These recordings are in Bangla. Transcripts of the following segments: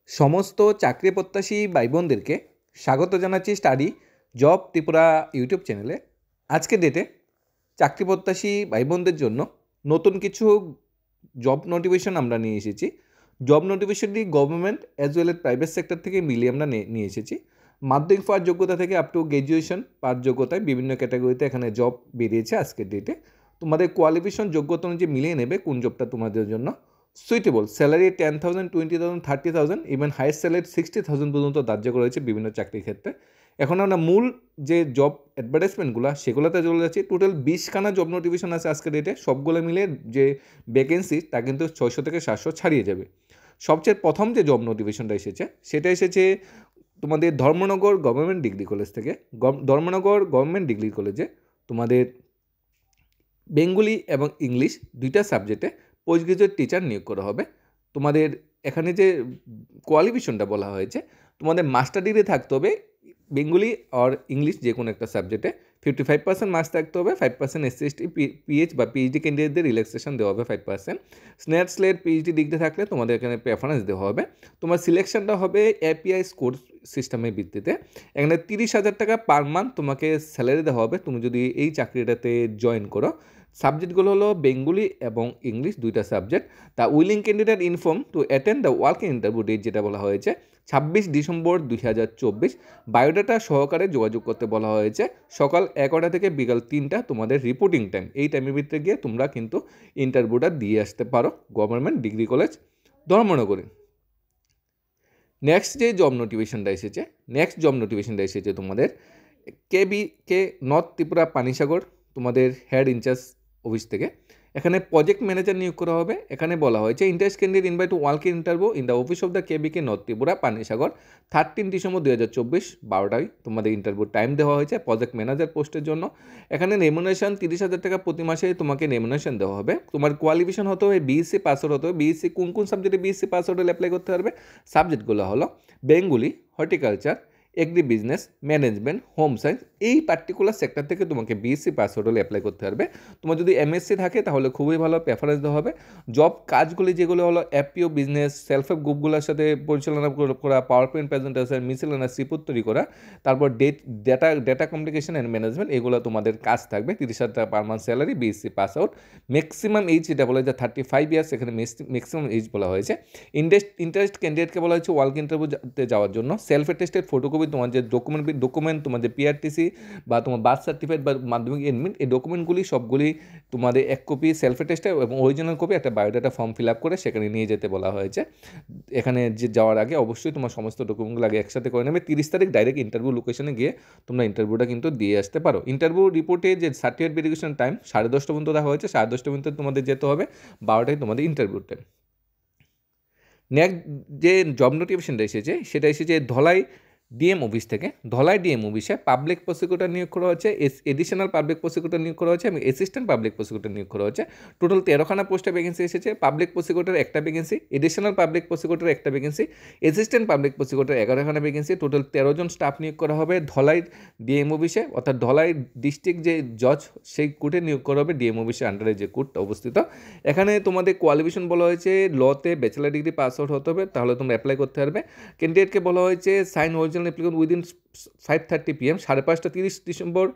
সমস্ত চাকরি প্রত্যাশী ভাই বোনদেরকে স্বাগত জানাচ্ছি স্টাডি জব ত্রিপুরা ইউটিউব চ্যানেলে। আজকে ডেটে চাকরি প্রত্যাশী ভাই বোনদের জন্য নতুন কিছু জব নোটিফিকেশন আমরা নিয়ে এসেছি। জব নোটিফিকেশনটি government as well as private sector থেকে মিলিয়ে আমরা নিয়ে এসেছি। মাধ্যমিক পাওয়ার যোগ্যতা থেকে আপ টু গ্র্যাজুয়েশন পাওয়ার যোগ্যতায় বিভিন্ন ক্যাটাগরিতে এখানে জব বেরিয়েছে আজকের ডেটে। তোমাদের কোয়ালিফিকেশন যোগ্যতা অনুযায়ী মিলিয়ে নেবে কোন জবটা তোমাদের জন্য suitable. Salary 10,000, 20,000, 30,000, even highest salary 60,000 পর্যন্ত ধার্য করা হয়েছে বিভিন্ন চাকরির ক্ষেত্রে। এখন আমরা মূল যে জব অ্যাডভার্টাইজমেন্টগুলো সেগুলোতে চলে যাচ্ছি। টোটাল 20খানা জব নোটিফিকেশন আছে আজকের ডেটে। সবগুলো মিলে যে ভ্যাকেন্সি তা কিন্তু 600 থেকে 700 ছাড়িয়ে যাবে। সবচেয়ে প্রথম যে জব নোটিফিকেশনটা এসেছে সেটা এসেছে তোমাদের ধর্মনগর গভর্নমেন্ট ডিগ্রি কলেজ থেকে। ধর্মনগর গভর্নমেন্ট ডিগ্রি কলেজে তোমাদের বেঙ্গলি এবং ইংলিশ দুইটা সাবজেক্টে পোস্ট গ্রাজুয়েট টিচার নিয়োগ করা হবে। তোমাদের এখানে যে কোয়ালিফিকেশনটা বলা হয়েছে, তোমাদের মাস্টার ডিগ্রি থাকতে হবে বেঙ্গলি আর ইংলিশ যে কোনো একটা সাবজেক্টে। 55% মার্কস থাকতে হবে। 5% SC/ST পিএইচ বা পিএইচডি ক্যান্ডিডেটদের রিল্যাক্সেশন দেওয়া হবে 5%। স্লেট পিএইচডি ডিগ্রি থাকলে তোমাদের এখানে প্রেফারেন্স দেওয়া হবে। তোমার সিলেকশনটা হবে এপিআই স্কোর সিস্টেমের ভিত্তিতে। এখানে 30,000 টাকা পার মান্থ তোমাকে স্যালারি দেওয়া হবে তুমি যদি এই চাকরিটাতে জয়েন করো। সাবজেক্টগুলো হলো বেঙ্গলি এবং ইংলিশ দুইটা subject. The willing candidate inform to attend the working interview date যেটা বলা হয়েছে 26 ডিসেম্বর 2024। বায়োডাটা সহকারে যোগাযোগ করতে বলা হয়েছে। সকাল 11টা থেকে বিকাল 3টা তোমাদের রিপোর্টিং টাইম। এই টাইমের ভিতরে গিয়ে তোমরা কিন্তু ইন্টারভিউটা দিয়ে আসতে পারো গভর্নমেন্ট ডিগ্রি কলেজ ধর্মনগরে। নেক্সট জব নোটিফিকেশনটা এসেছে তোমাদের কে নর্থ ত্রিপুরা পানিসাগর তোমাদের হেড ইনচার্জ অফিস থেকে। এখানে প্রজেক্ট ম্যানেজার নিয়োগ করা হবে। এখানে বলা হয়েছে interest candidate invite to work interview in the office of the K north Tripura Panisagar 13 December 2024 12টায় তোমাদের ইন্টারভিউ টাইম দেওয়া হয়েছে প্রজেক্ট ম্যানেজার পোস্টের জন্য। এখানে রেমুনারেশন 30,000 টাকা প্রতি মাসে তোমাকে রেমুনারেশন দেওয়া হবে। তোমার কোয়ালিফিকেশন হতে হবে বিএসসি পাস আউট হতে হবে। বিএসসি কোন সাবজেক্টে বিএসসি পাস আউট হলে অ্যাপ্লাই করতে পারবে? সাবজেক্টগুলো হলো Bengali, horticulture, agri business, management, home science. এই পার্টিকুলার সেক্টর থেকে তোমাকে বিএসসি পাস আউট হলে অ্যাপ্লাই করতে পারবে। তোমার যদি এমএসসি থাকে তাহলে খুবই ভালো, প্রেফারেন্স দেওয়া হবে। জব কাজগুলি যেগুলো হলো এফপিও বিজনেস, সেলফ হেল্প গ্রুপগুলোর সাথে পরিচালনা করা, পাওয়ার পয়েন্ট প্রেজেন্টেশন, মিসেলেনাস রিপোর্ট তৈরি করা, তারপর ডেটা কমিউনিকেশন অ্যান্ড ম্যানেজমেন্ট, এগুলো তোমাদের কাজ থাকবে। 30,000 টাকা per month salary, BSc pass out. Maximum age যেটা বলা হয়েছে 35 ইয়ার্স, এখানে ম্যাক্সিমাম এইজ বলা হয়েছে। ইন্টারেস্ট ক্যান্ডিডেটকে বলা হয়েছে ওয়ার্ক ইন্টারভিউতে যাওয়ার জন্য সেলফ অ্যাটেস্টেড ফটোকপি, তোমার যে ডকুমেন্ট তোমার যে পিআরটিসি বা তোমার বার্থ সার্টিফিকেট বা মাধ্যমিক এডমিট, এই ডকুমেন্টগুলি সবগুলি তোমাদের এক কপি সেলফ অ্যাটেস্টেড এবং অরিজিনাল কপি একটা বায়োডাটা ফর্ম ফিল আপ করে সেখানে নিয়ে যেতে বলা হয়েছে। এখানে যে যাওয়ার আগে অবশ্যই তোমার সমস্ত ডকুমেন্টগুলো আগে একসাথে করে নেবে। 30 তারিখ ডাইরেক্ট ইন্টারভিউ লোকেশনে গিয়ে তোমরা ইন্টারভিউটা কিন্তু দিয়ে আসতে পারো। ইন্টারভিউ রিপোর্টে যে সার্টিফিকেট ভেরিফিকেশন টাইম 10:30 পর্যন্ত দেওয়া হয়েছে। 10:30 পর্যন্ত তোমাদের যেতে হবে, 12টায় তোমাদের ইন্টারভিউ টাইম। নেক্সট যে জব নোটিফিকেশনটা এসেছে সেটা এসেছে ধলাই ডিএম অফিস থেকে। ধলাই ডিএম অফিসে পাবলিক প্রসিকিউটর নিয়োগ করা হচ্ছে, এডিশনাল পাবলিক প্রসিকিউটর নিয়োগ করা হচ্ছে এবং অ্যাসিস্ট্যান্ট পাবলিক প্রসিকিউটর নিয়োগ করা হচ্ছে। টোটাল 13খানা পোস্টে ভ্যাকেন্সি এসেছে। পাবলিক প্রসিকিউটর একটা ভ্যাকেন্সি, এডিশনাল পাবলিক প্রসিকিউটর একটা ভ্যাকেন্সি, অ্যাসিস্ট্যান্ট পাবলিক প্রসিকিউটর 11খানা ভ্যাকেন্সি। টোটাল 13 জন স্টাফ নিয়োগ করা হবে ধলাই ডিএম অফিসে, অর্থাৎ ধলাই ডিস্ট্রিক্ট যে জজ সেই কোর্টে নিয়োগ করা হবে। ডিএম অফিসের আন্ডারে যে কোর্ট অবস্থিত। এখানে তোমাদের কোয়ালিফিকেশন বলা হয়েছে লতে ব্যাচেলার ডিগ্রি পাস আউট হতে হবে, তাহলে তোমরা অ্যাপ্লাই করতে পারবে। ক্যান্ডিডেটকে বলা হয়েছে sign original application within 5:30 PM, 5:30 30 December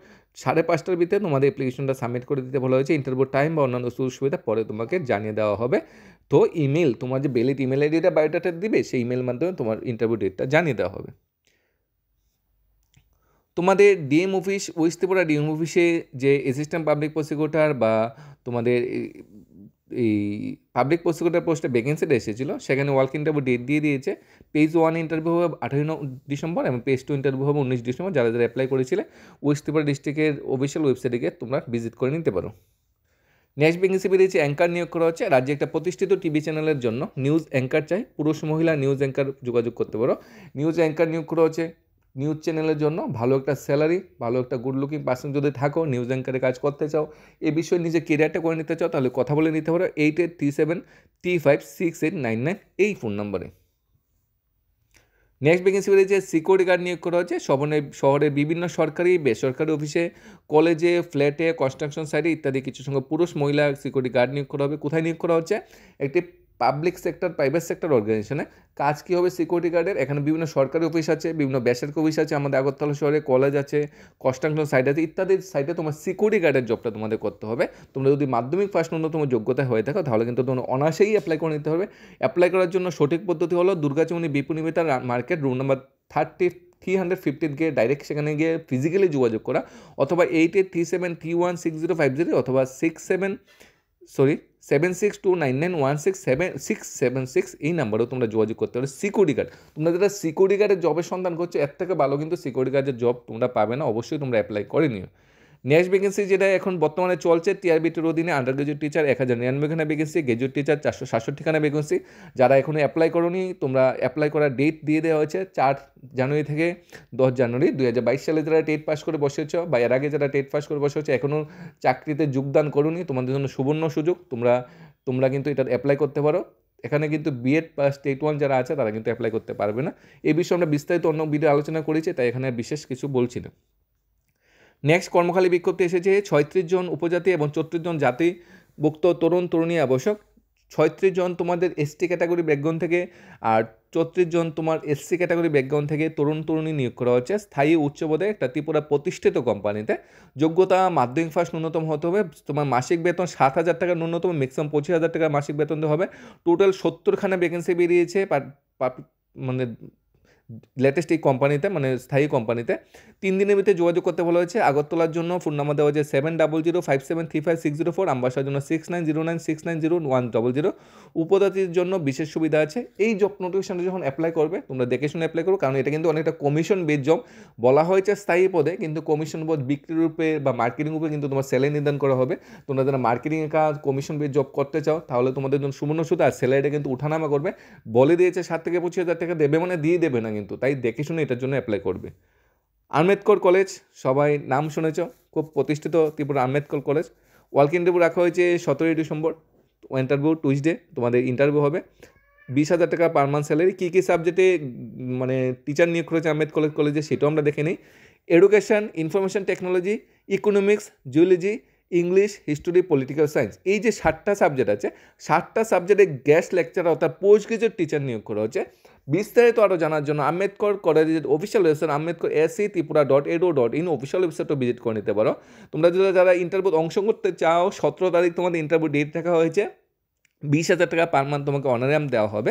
5:30টার ভিতরে তোমাদের অ্যাপ্লিকেশনটা সাবমিট করে দিতে বলা হয়েছে। ইন্টারভিউ টাইম বা অন্যান্য সুযোগ সুবিধা পরে তোমাকে জানিয়ে দেওয়া হবে। তো ইমেল, তোমার যে বেলিট ইমেল আইডিটা বায়োডাটা দিবে সেই ইমেল মাধ্যমে তোমার ইন্টারভিউ ডেটটা জানিয়ে দেওয়া হবে। তোমাদের DM office, West Tripura DM অফিসে যে অ্যাসিস্ট্যান্ট পাবলিক প্রসিকিউটর বা তোমাদের এই পাবলিক প্রসিকিউটর পোস্টে ভ্যাকেন্সিটা এসেছিলো, সেখানে ওয়ার্ক ইন্টারভিউ ডেট দিয়ে দিয়েছে। পেজ 1 ইন্টারভিউ হবে 18 ডিসেম্বর এবং পেজ 2 ইন্টারভিউ হবে 19 ডিসেম্বর। যারা অ্যাপ্লাই করেছিলে ওয়েস্ট ত্রিপুরা ডিস্ট্রিক্টের অফিসিয়াল ওয়েবসাইটে গিয়ে তোমরা ভিজিট করে নিতে পারো। নেক্সট ভ্যাকেন্সি বেরিয়েছে অ্যাঙ্কার নিয়োগ করা হচ্ছে। রাজ্যে একটা প্রতিষ্ঠিত টিভি চ্যানেলের জন্য নিউজ অ্যাঙ্কার চাই, পুরুষ মহিলা নিউজ অ্যাঙ্কার যোগাযোগ করতে পারো। নিউজ অ্যাঙ্কার নিয়োগ করা হচ্ছে নিউজ চ্যানেলের জন্য। ভালো একটা স্যালারি, ভালো একটা গুড লুকিং পার্সন যদি থাকো, নিউজ অ্যাঙ্কারে কাজ করতে চাও, এ বিষয়ে নিজে কেরিয়ারটা করে নিতে চাও, তাহলে কথা বলে নিতে পারো 8837356899 এই ফোন নম্বরে। নেক্সট ভ্যাকেন্সি বেরিয়েছে সিকিউরিটি গার্ড নিয়োগ করা হচ্ছে শহরের বিভিন্ন সরকারি বেসরকারি অফিসে, কলেজে, ফ্ল্যাটে, কনস্ট্রাকশন সাইটে ইত্যাদি কিছু সঙ্গে পুরুষ মহিলা সিকিউরিটি গার্ড নিয়োগ করা হবে। কোথায় নিয়োগ করা হচ্ছে? একটি পাবলিক সেক্টর প্রাইভেট সেক্টর অর্গানাইজেশনে। কাজ কী হবে সিকিউরিটি গার্ডের? এখানে বিভিন্ন সরকারি অফিস আছে, বিভিন্ন বেসরকারি অফিস আছে, আমাদের আগরতলা শহরে কলেজ আছে, কনস্ট্রাকশন সাইট আছে, ইত্যাদি সাইটে তোমার সিকিউরিটি গার্ডের জবটা তোমাদের করতে হবে। তোমরা যদি মাধ্যমিক পাস ন্যূনতম যোগ্যতা হয়ে থাকো তাহলে কিন্তু তোমরা অনায়াসেই অ্যাপ্লাই করে নিতে হবে। অ্যাপ্লাই করার জন্য সঠিক পদ্ধতি হলো দুর্গাচমনি বিপণিবিতান মার্কেট, রুম নাম্বার 315 গিয়ে ডাইরেক্ট সেখানে গিয়ে ফিজিক্যালি যোগাযোগ করা, অথবা 8837316050 অথবা 762991676676 এই নাম্বারেও তোমরা যোগাযোগ করতে পারো। সিকিউরিটি গার্ড, তোমরা যারা সিকিউরিটি গার্ডের জবের সন্ধান করছো এর থেকে ভালো কিন্তু সিকিউরিটি গার্ডের জব তোমরা পাবে না, অবশ্যই তোমরা অ্যাপ্লাই করে নিও। নেক্সট ভ্যাকেন্সি যেটা এখন বর্তমানে চলছে টিআরবিটির অধীনে আন্ডার গ্রাজুয়েট টিচার 1099 খানা ভ্যাকেন্সি, গ্রাজুয়েট টিচার 467 খানা ভ্যাকেন্সি। যারা এখনও অ্যাপ্লাই করোনি তোমরা অ্যাপ্লাই করার ডেট দিয়ে দেওয়া হয়েছে 4 জানুয়ারি থেকে 10 জানুয়ারি 2022 সালে। যারা টেট পাস করে বসেছ বা এর আগে যারা টেট পাস করে বসেছ এখনও চাকরিতে যোগদান করোনি, তোমাদের জন্য সুবর্ণ সুযোগ, তোমরা কিন্তু এটা অ্যাপ্লাই করতে পারো। এখানে কিন্তু বিএড প্লাস টেট 1 যারা আছে তারা কিন্তু অ্যাপ্লাই করতে পারবে না। এই বিষয়ে আমরা বিস্তারিত অন্য ভিডিও আলোচনা করেছি, তাই এখানে বিশেষ কিছু বলছি না। নেক্সট কর্মখালী বিজ্ঞপ্তি এসেছে 36 জন উপজাতি এবং 34 জন জাতিভুক্ত তরুণ তরুণী আবশ্যক। 36 জন তোমাদের এসটি ক্যাটাগরি ব্যাকগ্রাউন্ড থেকে আর 34 জন তোমার এসসি ক্যাটাগরি ব্যাকগ্রাউন্ড থেকে তরুণ তরুণী নিয়োগ করা হচ্ছে স্থায়ী উচ্চ পদে একটা ত্রিপুরা প্রতিষ্ঠিত কোম্পানিতে। যোগ্যতা মাধ্যমিক পাস ন্যূনতম হতে হবে। তোমার মাসিক বেতন 7,000 টাকা ন্যূনতম, ম্যাক্সিমাম 25,000 টাকা মাসিক বেতন দেওয়া হবে। টোটাল 70 খানা ভ্যাকেন্সি বেরিয়েছে মানে লেটেস্ট এই কোম্পানিতে, মানে স্থায়ী কোম্পানিতে। 3 দিনের ভিতরে যোগাযোগ করতে বলা হয়েছে। আগরতলার জন্য ফোন নাম্বার দেওয়া হয়েছে 7005735604, আমবাসার জন্য 6909690100। উপজাতির জন্য বিশেষ সুবিধা আছে। এই জব নোটিফিকেশনটা যখন অ্যাপ্লাই করবে তোমরা দেখে শুনে অ্যাপ্লাই করো, কারণ এটা কিন্তু অনেকটা কমিশন বেস জব। বলা হয়েছে স্থায়ী পদে, কিন্তু কমিশন বোধ বিক্রির উপরে বা মার্কেটিং উপরে কিন্তু তোমার স্যালারি নির্ধারণ করা হবে। তোমরা যারা মার্কেটিংয়ের কাজ কমিশন বেস জব করতে চাও তাহলে তোমাদের জন্য সুবর্ণ সুযোগ, আর স্যালারিটা কিন্তু উঠানামা করবে। বলে দিয়েছে 7 থেকে 25,000 টাকা দেবে, মানে দিয়ে দেবে না কিন্তু, তাই দেখে শুনে এটার জন্য অ্যাপ্লাই করবে। আম্বেদকর কলেজ, সবাই নাম শুনেছ, খুব প্রতিষ্ঠিত Tripura Ambedkar college. Work interview রাখা হয়েছে 17 ডিসেম্বর, ইন্টারভিউ টুইসডে তোমাদের ইন্টারভিউ হবে। 20,000 টাকা পার মান্থ স্যালারি। কী কী সাবজেক্টে মানে টিচার নিয়োগ করেছে আম্বেদকর কলেজে সেটাও আমরা দেখে নিই। Education, information technology, economics, geology, English, history, political science, এই যে 7টা সাবজেক্ট আছে 7টা সাবজেক্টে গেস্ট লেকচারার অর্থাৎ পোস্ট গ্রাজুয়েট টিচার নিয়োগ করা হচ্ছে। বিস্তারিত আরও জানার জন্য আম্বেদকর কলেজের অফিসিয়াল ওয়েবসাইট ambedkar.ac.ত্রিপুরা.edu অফিসিয়াল ওয়েবসাইটও ভিজিট করে নিতে পারো। তোমরা যারা ইন্টারভিউ অংশ করতে চাও 17 তারিখ তোমাদের ইন্টারভিউ ডেট রাখা হয়েছে। 20,000 টাকা পার মান্থ তোমাকে অনারাম দেওয়া হবে।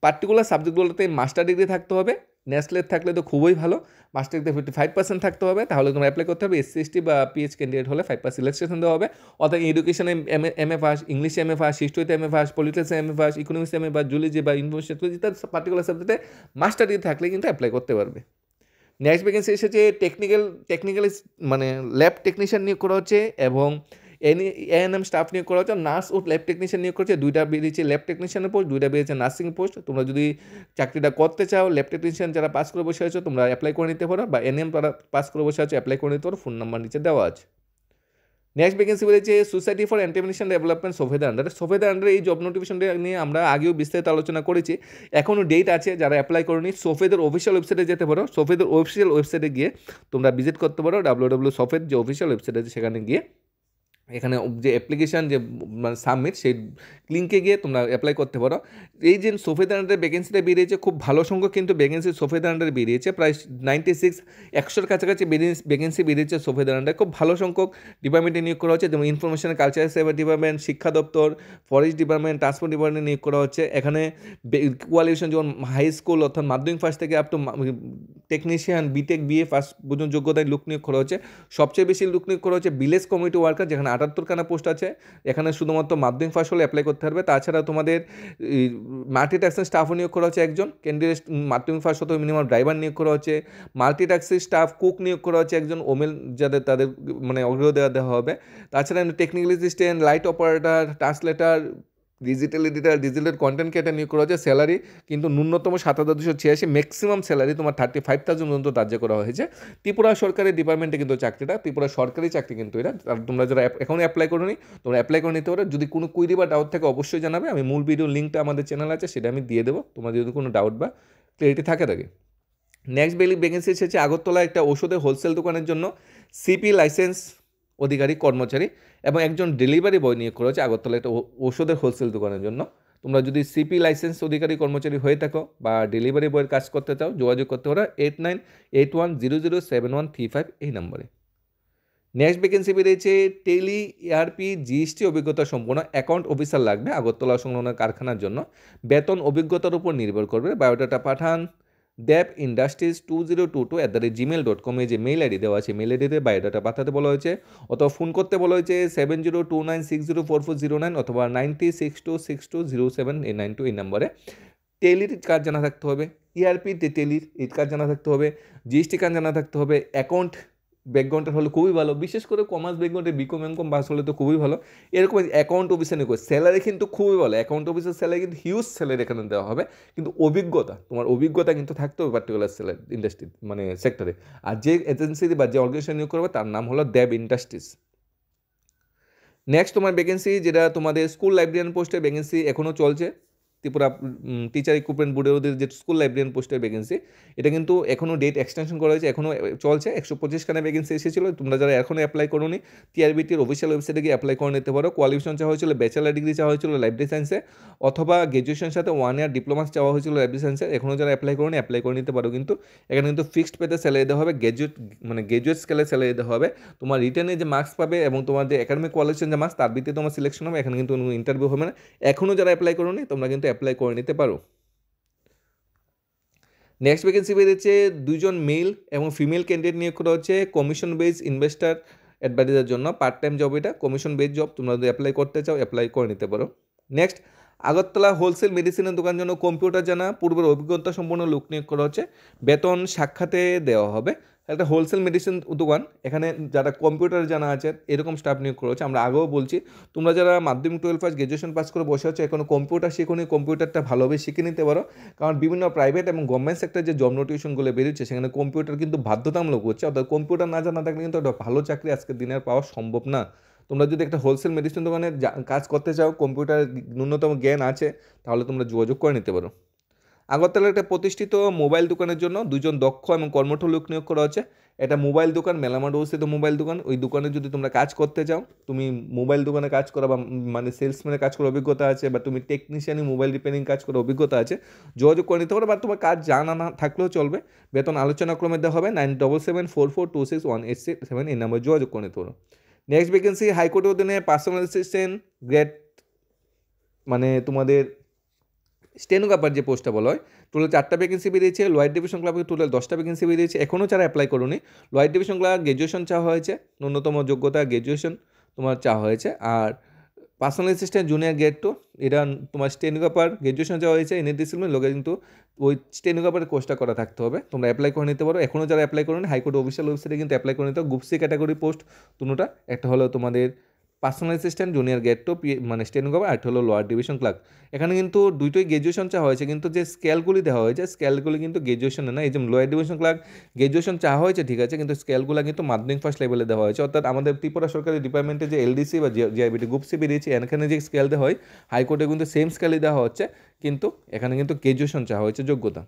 পার্টিকুলার সাবজেক্টগুলোতে মাস্টার ডিগ্রি থাকতে হবে, ন্যাশনাল থাকলে তো খুবই ভালো। মাস্টার ডিগ্রিতে 55% থাকতে হবে, তাহলে তোমরা অ্যাপ্লাই করতে হবে। এসসি এসটি বা পিএইচ ক্যান্ডিডেট হলে 5% সিলেকশন দেওয়া হবে। অর্থাৎ এডুকেশনে এমএ পাস, ইংলিশে এমএ পাস, হিস্ট্রিতে এমএ পাস, পলিটিক্যালসে এমএ পাস, ইকোনমিক্সে এমএ পাস, জুলজি বা ইনফরমেশন টেকনোলজি তার পার্টিকুলার সাবজেক্টে মাস্টার ডিগ্রি থাকলে কিন্তু অ্যাপ্লাই করতে পারবে। নেক্সট ভ্যাকেন্সি এসেছে টেকনিক্যাল মানে ল্যাব টেকনিশিয়ান নিয়োগ করা হচ্ছে এবং এএনএম স্টাফ নিয়োগ করা হচ্ছে। নার্স ও ল্যাব টেকনিশিয়ান নিয়োগ করছে। 2টা বেরিয়েছে ল্যাব টেকনিশিয়ানের পোস্ট, 2টা বেরিয়েছে নার্সিং পোস্ট। তোমরা যদি চাকরিটা করতে চাও ল্যাব টেকনিশিয়ান যারা পাস করে বসে আছো তোমরা অ্যাপ্লাই করে নিতে পারো, বা এনএম যারা পাস করে বসে আছো অ্যাপ্লাই করে নিতে পারো, ফোন নাম্বার নিচে দেওয়া আছে। নেক্সট ভ্যাকেন্সি বলেছে সোসাইটি ফর এন্টারপ্রেনিউরশিপ ডেভেলপমেন্ট সফেদার আন্ডারে। এই জব নোটিফিকেশনটা নিয়ে আমরা আগেও বিস্তারিত আলোচনা করেছি। এখনও ডেট আছে, যারা অ্যাপ্লাই করেনি সফেদের অফিসিয়াল ওয়েবসাইটে যেতে পারো। সফেদের অফিসিয়াল ওয়েবসাইটে গিয়ে তোমরা ভিজিট করতে পারো, www.sofed যে অফিসিয়াল ওয়েবসাইট আছে সেখানে গিয়ে এখানে যে অ্যাপ্লিকেশান যে মানে সাবমিট সেই লিঙ্কে গিয়ে তোমরা অ্যাপ্লাই করতে পারো। এই যে সফেদার আন্ডারে ভ্যাকেন্সিটা বেরিয়েছে খুব ভালো সংখ্যক কিন্তু ভ্যাকেন্সি সফেদার আন্ডারে বেরিয়েছে, প্রায় 96-100-র কাছাকাছি ভ্যাকেন্সি বেরিয়েছে সফেদার আন্ডারে। খুব ভালো সংখ্যক ডিপার্টমেন্টে নিয়োগ করা হচ্ছে, যেমন ইনফরমেশন কালচারাল সেবা ডিপার্টমেন্ট, শিক্ষা দপ্তর, ফরেস্ট ডিপার্টমেন্ট, ট্রান্সপোর্ট ডিপার্টমেন্টে নিয়োগ করা হচ্ছে। এখানে কোয়ালিফিকেশন যেমন হাই স্কুল অর্থাৎ মাধ্যমিক ফার্স্ট থেকে up to technician, BTech, BA first পর্যন্ত যোগ্যতায় লোক নিয়োগ করা হচ্ছে। সবচেয়ে বেশি লোক নিয়োগ করা হচ্ছে ভিলেজ কমিউনিটি ওয়ার্কার, যেখানে 78 খানা পোস্ট আছে। এখানে শুধুমাত্র মাধ্যমিক পাস হলে অ্যাপ্লাই করতে পারবে। তাছাড়া তোমাদের মাল্টিটাস্কিং স্টাফও নিয়োগ করা হচ্ছে একজন, ক্যান্ডিডেট মাধ্যমিক পাস হতে মিনিমাম ড্রাইভার নিয়োগ করা হচ্ছে। মাল্টিটাস্কিং স্টাফ কুক নিয়োগ করা হচ্ছে একজন, ওমেল যাদের তাদের মানে অগ্রহ দেওয়া হবে। তাছাড়া technical assistant, light operator, translator, digital editor, digital content creator নিয়োগ করা হচ্ছে। স্যালারি কিন্তু ন্যূনতম 7,286, ম্যাক্সিমাম স্যালারি তোমার 35,000 পর্যন্ত ধার্য করা হয়েছে। ত্রিপুরা সরকারি ডিপার্টমেন্টে কিন্তু চাকরিটা, ত্রিপুরা সরকারি চাকরি কিন্তু এটা। তোমরা যারা এখনও অ্যাপ্লাই করোনি তোমরা অ্যাপ্লাই করে নিতে পারো। যদি কোনো কুইরি বা ডাউট থাকে অবশ্যই জানাবে, আমি মূল ভিডিও লিঙ্কটা আমাদের চ্যানেল আছে সেটা আমি দিয়ে দেবো, তোমার যদি কোনো ডাউট বা ক্লিয়ারিটি থাকে। নেক্সট ভ্যাকেন্সি এসেছে আগরতলা একটা ওষুধের হোলসেল দোকানের জন্য সিপি লাইসেন্স অধিকারী কর্মচারী এবং একজন ডেলিভারি বয় নিয়োগ করা হচ্ছে আগরতলা একটা ওষুধের হোলসেল দোকানের জন্য। তোমরা যদি সিপি লাইসেন্স অধিকারী কর্মচারী হয়ে থাকো বা ডেলিভারি বয়ের কাজ করতে চাও যোগাযোগ করতে পারো 8981000735 এই নম্বরে। নেক্সট ভ্যাকেন্সি বেরিয়েছে টেলি ERP GST অভিজ্ঞতা সম্পন্ন অ্যাকাউন্ট অফিসার লাগবে আগরতলা সংলগ্ন কারখানার জন্য। বেতন অভিজ্ঞতার উপর নির্ভর করবে। বায়োডাটা পাঠান devindustries2022@gmail.com যে মেইল আইডি দেওয়া আছে মেইল আইডিতে বায়োডাটা পাঠাতে বলা হয়েছে, অথবা ফোন করতে বলা হয়েছে 7029604409 অথবা 90626207 92 এই নম্বরে। টেলির কাজ জানা থাকতে হবে, ERP টেলির এই কাজ জানা থাকতে হবে, GST কাজ জানা থাকতে হবে, অ্যাকাউন্ট ব্যাকগ্রাউন্ডটা হলে খুবই ভালো, বিশেষ করে কমার্স ব্যাকগ্রাউন্ডে বিকম এমকম পাস হলে তো খুবই ভালো। এরকম অ্যাকাউন্ট অফিসার নিয়ে স্যালারি কিন্তু খুবই ভালো, অ্যাকাউন্ট অফিসার স্যালারি কিন্তু হিউজ স্যালারি এখানে দেওয়া হবে, কিন্তু তোমার অভিজ্ঞতা কিন্তু থাকতে হবে পার্টিকুলার স্যালারি ইন্ডাস্ট্রি মানে সেক্টরে। আর যে এজেন্সি বা যে অর্গানাইজেশন নিয়োগ করবে তার নাম হলো দেব ইন্ডাস্ট্রিজ। নেক্সট তোমার ভ্যাকেন্সি যেটা তোমাদের স্কুল লাইব্রেরিয়ান পোস্টের ভ্যাকেন্সি এখনও চলছে, ত্রিপুরা টিচার রিক্রুটমেন্ট বোর্ডের ওদের যে স্কুল লাইব্রেরিয়ান পোস্টের ভ্যাকেন্সি এটা কিন্তু এখনও ডেট এক্সটেনশন করা হয়েছে, এখনও চলছে। 125 খানা ভ্যাকেন্সি এসেছিল, তোমরা যারা এখনও অ্যাপ্লাই করোনি TRBTর অফিসিয়াল ওয়েবসাইটে গিয়ে অ্যাপ্লাই করে নিতে পারো। কোয়ালিফিকেশন চাওয়া হয়েছিল ব্যাচেলার ডিগ্রি চাওয়া হয়েছিল লাইব্রেরি সায়েন্সে, অথবা গ্র্যাজুয়েশনের সাথে 1 ইয়ার ডিপ্লোমা চাওয়া হয়েছিল লাইব্রেরি সায়েন্সে। এখনও যারা অ্যাপ্লাই করোনি অ্যাপ্লাই করে নিতে পারো, কিন্তু এখানে কিন্তু ফিক্সড পেতে স্যালারি দেওয়া হবে, গ্র্যাজুয়েট স্কেলে স্যালারি দেওয়া হবে। তোমার রিটার্নে যে মার্কস পাবে এবং তোমার যে একাডেমিক কোয়ালিফিকেশন যে মার্কস তার ভিত্তিতে তোমার সিলেকশন হবে, এখানে কিন্তু ইন্টারভিউ হবে না। এখনও যারা অ্যাপ্লাই করোনি তোমরা কিন্তু অ্যাপ্লাই করে নিতে পারো। নেক্সট ভ্যাকেন্সি বেরিয়েছে 2 জন মেল এবং ফিমেল ক্যান্ডিডেট নিয়োগ করা হচ্ছে কমিশন বেস ইনভেস্টার অ্যাডভাইজারের জন্য। পার্ট টাইম জব, এটা কমিশন বেস জব, তোমরা যদি অ্যাপ্লাই করতে চাও অ্যাপ্লাই করে নিতে পারো। নেক্সট আগরতলা হোলসেল মেডিসিনের দোকান জন্য কম্পিউটার জানা পূর্বের অভিজ্ঞতা সম্পন্ন লোক নিয়োগ করা হচ্ছে, বেতন সাক্ষাতে দেওয়া হবে। একটা হোলসেল মেডিসিন দোকান, এখানে যারা কম্পিউটার জানা আছে এরকম স্টাফ নিয়োগ করা হচ্ছে। আমরা আগেও বলছি তোমরা যারা মাধ্যমিক 12 পাস গ্র্যাজুয়েশন পাস করে বসে আছো এখনো কম্পিউটার শিখুনি, কম্পিউটারটা ভালোভাবে শিখে নিতে পারো, কারণ বিভিন্ন প্রাইভেট এবং গভর্নমেন্ট সেক্টর যে জব নোটিফিকেশনগুলো বেরিয়েছে সেখানে কম্পিউটার কিন্তু বাধ্যতামূলক হচ্ছে, অর্থাৎ কম্পিউটার না জানা থাকলে কিন্তু একটা ভালো চাকরি আজকের দিনে পাওয়া সম্ভব না। তোমরা যদি একটা হোলসেল মেডিসিন দোকানে কাজ করতে চাও, কম্পিউটার ন্যূনতম জ্ঞান আছে, তাহলে তোমরা যোগাযোগ করে নিতে পারো। আগরতলার একটা প্রতিষ্ঠিত মোবাইল দোকানের জন্য 2 জন দক্ষ এবং কর্মঠ লোক নিয়োগ করা হচ্ছে। এটা মোবাইল দোকান, মেলামাঠ অবস্থিত মোবাইল দোকান। ওই দোকানে যদি তোমরা কাজ করতে চাও, তুমি মোবাইল দোকানে কাজ করা বা মানে সেলসম্যানের কাজ করার অভিজ্ঞতা আছে, বা তুমি টেকনিশিয়ানি মোবাইল রিপেয়ারিং কাজ করার অভিজ্ঞতা আছে, যোগাযোগ করে নিতে পারো, বা তোমার কাজ জানা না থাকলেও চলবে। বেতন আলোচনা ক্রমে দেওয়া হবে 9774426187 এই নাম্বারে যোগাযোগ করে নিতে পারো। নেক্সট ভ্যাকেন্সি হাইকোর্টের অধীনে পার্সোনাল অ্যাসিস্ট্যান্ট গ্রেড মানে তোমাদের স্টেনোগ্রাফার যে পোস্টটা বলা হয়, টোটাল 4টা ভ্যাকেন্সি বেরিয়েছে। লোয়ার ডিভিশন ক্লাবে টোটাল 10টা ভ্যাকেন্সি বেরিয়েছে, এখনও যারা অ্যাপ্লাই করোনি। লোয়ার ডিভিশন ক্লাব গ্র্যাজুয়েশন চাওয়া হয়েছে, ন্যূনতম যোগ্যতা গ্র্যাজুয়েশন তোমার চাওয়া হয়েছে। আর পার্সোনাল অ্যাসিস্ট্যান্ট জুনিয়র গ্রেড 2 এটা তোমার স্টেনোগ্রাফার গ্র্যাজুয়েশন চাওয়া হয়েছে, এনে ডিসিপ্লিন লোকে কিন্তু ওই স্টেনোগ্রাফারের কোর্সটা করা থাকতে হবে, তোমরা অ্যাপ্লাই করে নিতে পারো। এখনও যারা অ্যাপ্লাই করেনি হাইকোর্ট অফিসিয়াল ওয়েবসাইটে কিন্তু অ্যাপ্লাই করে নিতে হবে। গ্রুপ সি ক্যাটাগরি পোস্ট দুটোটা, একটা হলো তোমাদের পার্সোনাল অ্যাসিস্ট্যান্ট জুনিয়র গ্রেড 2 মানে স্টেনোগ্রাফার, আর হলো লোয়ার ডিভিশন ক্লার্ক। এখানে কিন্তু দুটোই গ্র্যাজুয়েশন চাওয়া হয়েছে, কিন্তু যে স্কেলগুলি দেওয়া হয়েছে স্কেলগুলি কিন্তু গ্র্যাজুয়েশনে না। এই যে লোয়ার ডিভিশন ক্লার্ক গ্র্যাজুয়েশন চাওয়া হয়েছে ঠিক আছে, কিন্তু স্কেলগুলো কিন্তু মাধ্যমিক ফার্স্ট লেভেলে দেওয়া হয়েছে। অর্থাৎ আমাদের ত্রিপুরা সরকারি ডিপার্টমেন্টে যে LDC বা জিআইবিটি গ্রুপ সি বেরিয়েছে, এখানে যে স্কেল দেওয়া হয় হাইকোর্টে কিন্তু সেম স্কেলই দেওয়া হচ্ছে, কিন্তু এখানে কিন্তু গ্র্যাজুয়েশন চাওয়া হয়েছে যোগ্যতা।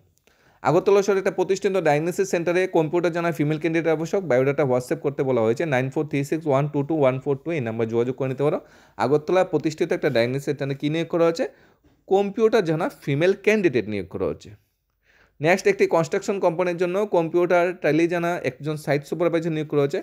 আগরতলা শহরে একটা প্রতিষ্ঠিত ডায়াগনোসিস সেন্টারে কম্পিউটার জানা ফিমেল ক্যান্ডিডেট আবশ্যক, বায়োডাটা হোয়াটসঅ্যাপ করতে বলা হয়েছে 9436122142 এই নাম্বার যোগাযোগ করে নিতে পারো। আগরতলা প্রতিষ্ঠিত একটা ডায়াগনোসিস সেন্টারে কী নিয়োগ করা হচ্ছে, কম্পিউটার জানা ফিমেল ক্যান্ডিডেট নিয়োগ করা হচ্ছে। নেক্সট একটি কনস্ট্রাকশন কোম্পানির জন্য কম্পিউটার ট্যালি জানা একজন সাইট সুপারভাইজার নিয়োগ করা হচ্ছে।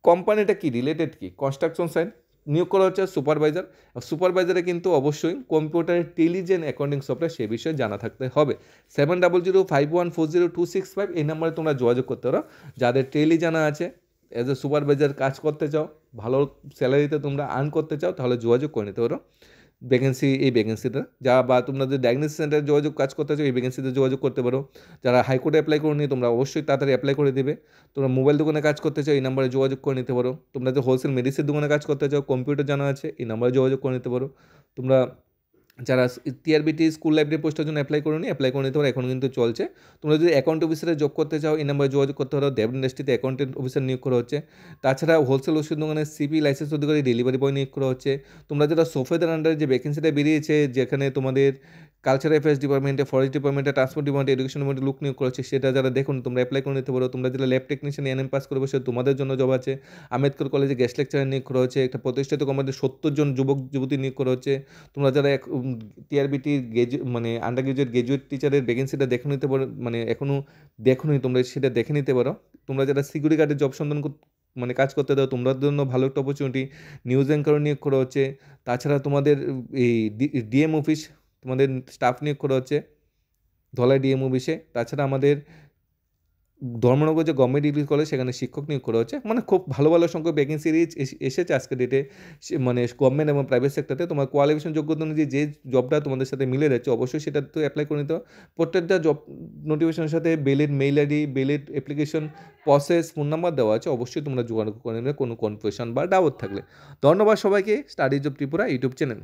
কোম্পানিটা কি রিলেটেড কি কনস্ট্রাকশন সাইট নিয়োগ করা হচ্ছে সুপারভাইজার। সুপারভাইজারে কিন্তু অবশ্যই কম্পিউটারের টেলিজেন অ্যাকাউন্টিং সফটওয়্যার সে বিষয়ে জানা থাকতে হবে। 7005140265 এই নাম্বারে তোমরা যোগাযোগ করতে পারো যাদের টেলি জানা আছে, এজ এ সুপারভাইজার কাজ করতে চাও, ভালো স্যালারিতে তোমরা আর্ন করতে চাও, তাহলে যোগাযোগ করে নিতে পারো এই ভ্যাকেন্সিটা। বা তোমরা যদি ডায়াগনোসিস সেন্টারে যোগাযোগ কাজ করতে চাও এই ভ্যাকেন্সিতে যোগাযোগ করতে পারো। যারা হাইকোর্টে অ্যাপ্লাই করে নিয়ে তোমরা অবশ্যই তাড়াতাড়ি অ্যাপ্লাই করে দেবে। তোমরা মোবাইল দোকানে কাজ করতে চাও এই নাম্বারে যোগাযোগ করে নিতে পারো। তোমরা যে হোলসেল মেডিসিন দোকানে কাজ করতে চাও, কম্পিউটার জানা আছে, এই নাম্বারে যোগাযোগ করে নিতে পারো। তোমরা যারা TRBT স্কুল লাইব্রেরি পোস্টের জন্য অ্যাপ্লাই করে নিতে পারো, এখন কিন্তু চলছে। তোমরা যদি অ্যাকাউন্ট অফিসারে জব করতে চাও এই নাম্বারে যোগাযোগ করতে পারো। দেব ইন্ডাস্ট্রিতে অ্যাকাউন্টেন্ট অফিসার নিয়োগ করা হচ্ছে। তাছাড়া হোলসেল ওষুধ দোকানে CP লাইসেন্স অধিকারী ডেলিভারি বয় নিয়োগ করা হচ্ছে। তোমরা যারা সোফেদের আন্ডারে যে ভ্যাকেন্সিটা বেরিয়েছে, যেখানে তোমাদের কালচার অ্যাফেয়ার্স ডিপার্টমেন্টে, ফরেস্ট ডিপার্টমেন্টে, ট্রান্সপোর্ট ডিপার্টমেন্টে, এডুকেশন ডিপার্টমেন্টে লোক নিয়োগ করা হচ্ছে, সেটা যারা দেখুন তোমরা অ্যাপ্লাই করে নিতে পারো। তোমরা যারা ল্যাব টেকনিশিয়ান NM পাস করবে সে তোমাদের জন্য জব আছে। আম্বেদকর কলেজে গেস্ট লেকচারার নিয়োগ করা হচ্ছে। একটা প্রতিষ্ঠিত কোম্পানিতে 70 জন যুবক যুবতী নিয়োগ করা হচ্ছে। তোমরা যারা টিআরবিটির মানে আন্ডার গ্রাজুয়েট গ্রাজুয়েট টিচারের ভ্যাকেন্সিটা দেখে নিতে পারো, মানে এখনও দেখোনি তোমরা, সেটা দেখে নিতে পারো। তোমরা যারা সিকিউরিটি গার্ডের জব সন্ধান মানে কাজ করতে দাও, তোমাদের জন্য ভালো একটা অপরচুনিটি। নিউজ অ্যাঙ্কারও নিয়োগ করা হচ্ছে। তাছাড়া তোমাদের এই ডিএম অফিস, তোমাদের স্টাফ নিয়োগ করা হচ্ছে ধলাই ডিএম অফিসে। তাছাড়া আমাদের ধর্মনগর যে গভর্নমেন্ট ডিগ্রি কলেজ, সেখানে শিক্ষক নিয়োগ করা হচ্ছে। মানে খুব ভালো ভালো সংখ্যক ভ্যাকেন্সি এসেছে আজকের ডেটে, মানে গভর্নমেন্ট এবং প্রাইভেট সেক্টরে। তোমার কোয়ালিফিকেশন যোগ্যতা অনুযায়ী যে জবটা তোমাদের সাথে মিলে যাচ্ছে, অবশ্যই সেটা তো অ্যাপ্লাই করে নিতে হবে। প্রত্যেকটা জব নোটিফিকেশনের সাথে বেলের মেইল আইডি, বেলের অ্যাপ্লিকেশন প্রসেস, ফোন নাম্বার দেওয়া আছে। অবশ্যই তোমরা যোগাযোগ করে নেবে কোনো কনফিউশন বা ডাউট থাকলে। ধন্যবাদ সবাইকে। Studies of Tripura YouTube channel.